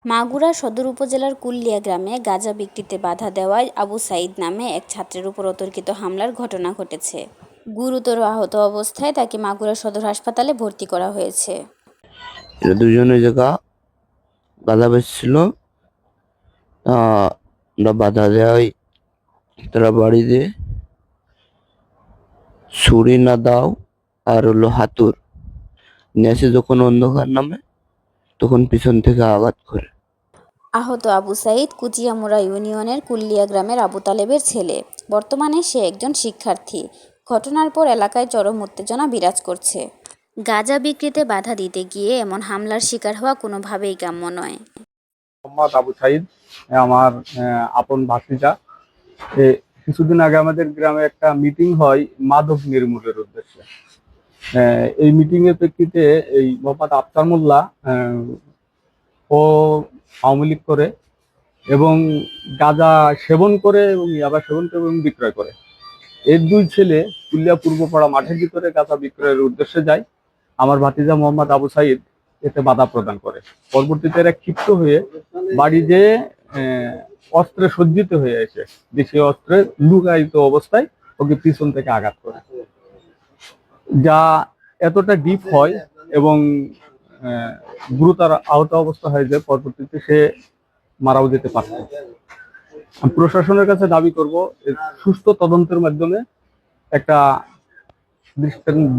মাগুরা সদর উপজেলার কুল্লিয়া গ্রামে গাঁজা বিক্রিতে বাধা দেওয়ায় আবু সাঈদ নামে এক ছাত্রের উপর অতর্কিত হামলার ঘটনা ঘটেছে। গুরুতর আহত অবস্থায় তাকে মাগুরা সদর হাসপাতালে ভর্তি করা হয়েছে। এরা দুজনে জায়গা গাঁজা বেচছিল। আমরা বাধা দেওয়াই তারা বাড়িতে ছুরি না দাও আর হলো হাতুর নিয়ে আসে। যখন অন্ধকার নামে তখন পিছন থেকে আঘাত করে। আহত আবু সাঈদ কুচিয়ামুড়া ইউনিয়নের কুল্লিয়া গ্রামের আবু তালেবের ছেলে। বর্তমানে সে একজন শিক্ষার্থী। ঘটনার পর এলাকায় চরম উত্তেজনা বিরাজ করছে। গাঁজা বিক্রিতে বাধা দিতে গিয়ে এমন হামলার শিকার হওয়া কোনোভাবেই কাম্য নয়। মোহাম্মদ আবু সাঈদ আমার আপন ভাতিজা। কিছুদিন আগে আমাদের গ্রামে একটা মিটিং হয় মাদক নির্মূলের উদ্দেশ্যে। এই মিটিং এর প্রেক্ষিতে এই মোহাম্মদ আফতার মোল্লা ও আওয়ামী লীগ করে এবং গাঁজা সেবন করে এবং ইয়াবা সেবন করে এবং বিক্রয় করে। এর দুই ছেলে কুল্লিয়া পূর্বপাড়া মাঠের ভিতরে গাঁজা বিক্রয়ের উদ্দেশ্যে যায়। আমার ভাতিজা মোহাম্মদ আবু সাঈদ এতে বাধা প্রদান করে। পরবর্তীতে এরা ক্ষিপ্ত হয়ে বাড়ি যেয়ে অস্ত্রে সজ্জিত হয়ে এসে দেশীয় অস্ত্রে লুকায়িত অবস্থায় ওকে পিছন থেকে আঘাত করে, যা এতটা ডিপ হয় এবং গুরুতর আহত অবস্থা হয় যে পরবর্তীতে সে মারাও যেতে পারত। প্রশাসনের কাছে দাবি করব সুস্থ তদন্তের মাধ্যমে একটা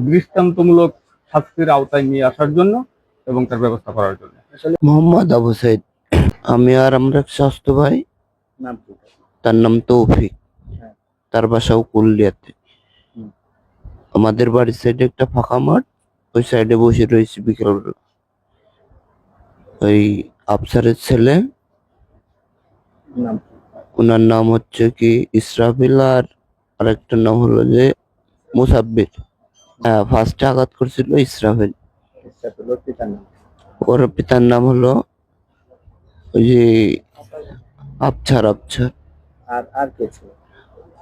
দৃষ্টান্তমূলক শাস্তির আওতায় নিয়ে আসার জন্য এবং তার ব্যবস্থা করার জন্য। মোহাম্মদ আবু সাঈদ, আমি আর আমরা এক স্বাস্থ্য ভাই, তার নাম তৌফিক, তার বাসাও কুল্লিয়াতে। আমাদের বাড়ির সাইডে একটা ফাঁকা মাঠ, ওই সাইডে বসে রয়েছে বিকেলবেলা। ওই আফসারের ছেলে, ওনার নাম হচ্ছে কি ইসরাফিল, আর আরেকটার নাম হলো যে মুসাব্বির। হ্যাঁ, ফার্স্টে আঘাত করছিল ইসরাফিল। ওর পিতার নাম হলো ওই যে আফছার।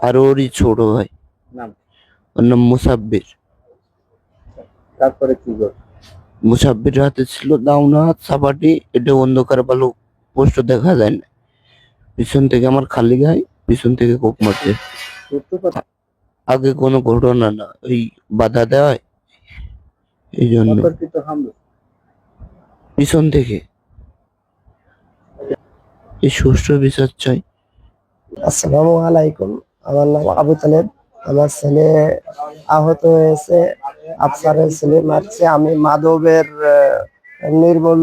আর ওরই ছোট ভাই, ওর নাম মুসাব্বির। তারপরে কি গো? মুসাব্বির হাতে ছিল দাউনা চাপাটি, এটা অন্ধকার ভালো স্পষ্ট দেখা যায় না। পিছন থেকে আমার খালি গায়ে পিছন থেকে কোপ মারছে। আগে কোনো ঘটনা না, ওই বাধা দেওয়ায় এই জন্য পিছন থেকে। এই সুষ্ঠু বিচার চাই। আসসালামু আলাইকুম, আমার নাম আবু তালেব। আমার ছেলে আহত হয়েছে, আফসারের ছেলে মারছে। আমি মাদকের নির্মূল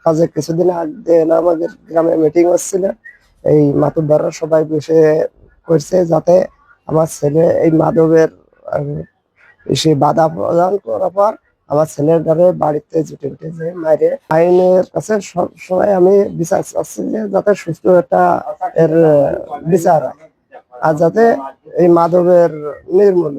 কাজে কিছুদিন আগে আমাদের গ্রামে মিটিং হচ্ছিল। এই মাতুব্বাররা সবাই বসে করছে যাতে আমার ছেলে এই মাদকের সে বাধা প্রদান করার পর আমার ছেলের দ্বারা বাড়িতে জুটে উঠে যে মাইরে। আইনের কাছে সবসময় আমি বিচার চাচ্ছি যে যাতে সুস্থ একটা এর বিচার হয় আর যাতে এই মাদকের নির্মূল